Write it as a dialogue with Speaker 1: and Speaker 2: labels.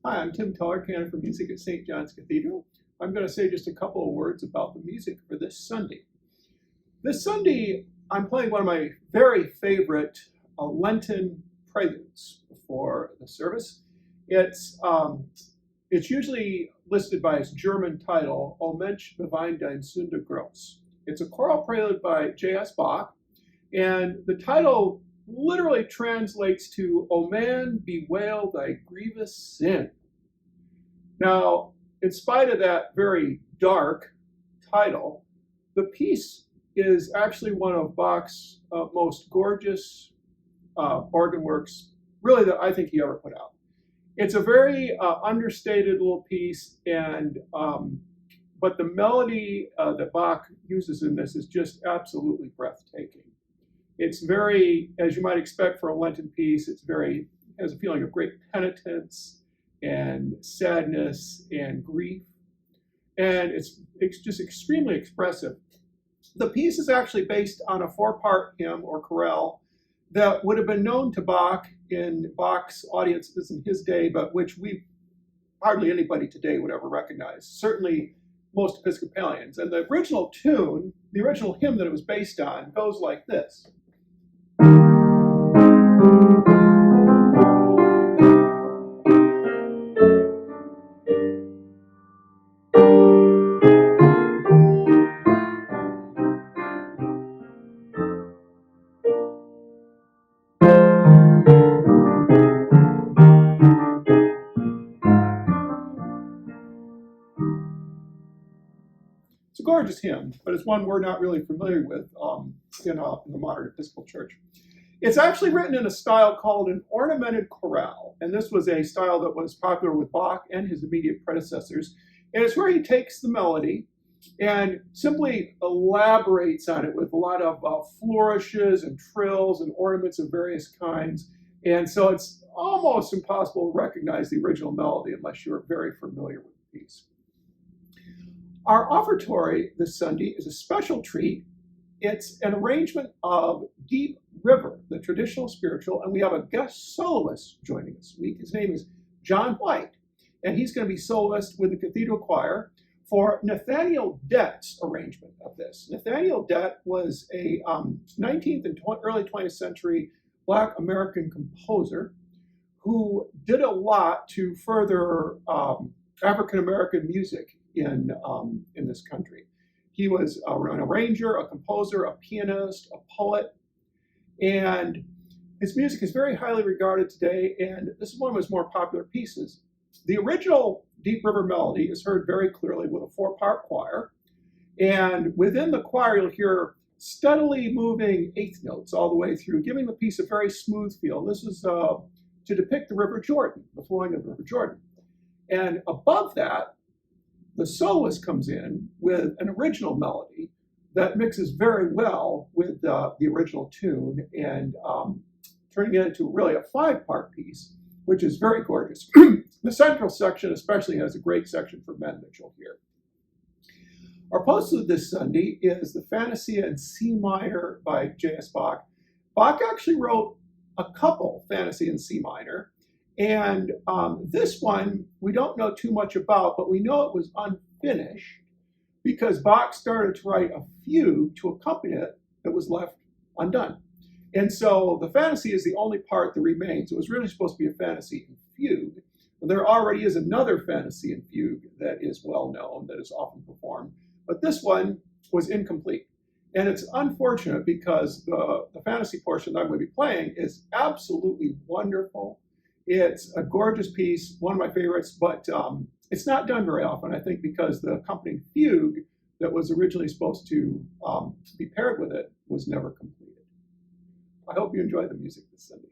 Speaker 1: Hi, I'm Tim Tuller, canon for music at St. John's Cathedral. I'm going to say just a couple of words about the music for this Sunday. This Sunday, I'm playing one of my very favorite Lenten preludes before the service. It's usually listed by its German title, O Mensch, bewein dein Sünde groß. It's a choral prelude by J.S. Bach, and the title literally translates to, O man, bewail thy grievous sin. Now, in spite of that very dark title, the piece is actually one of Bach's most gorgeous organ works, really, that I think he ever put out. It's a very understated little piece, and but the melody that Bach uses in this is just absolutely breathtaking. It's very, as you might expect for a Lenten piece, has a feeling of great penitence and sadness and grief. And it's just extremely expressive. The piece is actually based on a 4-part hymn or chorale that would have been known to Bach in Bach's audiences in his day, but which hardly anybody today would ever recognize, certainly most Episcopalians. And the original tune, the original hymn that it was based on, goes like this. It's a gorgeous hymn, but it's one we're not really familiar with in the modern Episcopal Church. It's actually written in a style called an ornamented chorale, and this was a style that was popular with Bach and his immediate predecessors. And it's where he takes the melody and simply elaborates on it with a lot of flourishes and trills and ornaments of various kinds. And so it's almost impossible to recognize the original melody unless you're very familiar with the piece. Our offertory this Sunday is a special treat. It's an arrangement of Deep River, the traditional spiritual, and we have a guest soloist joining us this week. His name is John White, and he's going to be soloist with the Cathedral Choir for Nathaniel Dett's arrangement of this. Nathaniel Dett was a 19th and early 20th century Black American composer who did a lot to further African American music in this country. He was an arranger, a composer, a pianist, a poet, and his music is very highly regarded today, and this is one of his more popular pieces. The original Deep River melody is heard very clearly with a 4-part choir, and within the choir you'll hear steadily moving eighth notes all the way through, giving the piece a very smooth feel. This is to depict the River Jordan, the flowing of the River Jordan. And above that, the soloist comes in with an original melody that mixes very well with the original tune and turning it into really a 5-part piece, which is very gorgeous. The central section especially has a great section for men that you'll hear. Our postlude this Sunday is the Fantasia in C minor by J.S. Bach. Bach actually wrote a couple Fantasia in C minor, and this one we don't know too much about, but we know it was unfinished because Bach started to write a fugue to accompany it that was left undone. And so the Fantasy is the only part that remains. It was really supposed to be a Fantasy in fugue. But there already is another Fantasy in fugue that is well known, that is often performed. But this one was incomplete. And it's unfortunate because the Fantasy portion that I'm going to be playing is absolutely wonderful. It's a gorgeous piece, one of my favorites, but it's not done very often, I think, because the accompanying fugue that was originally supposed to be paired with it was never completed. I hope you enjoy the music this Sunday.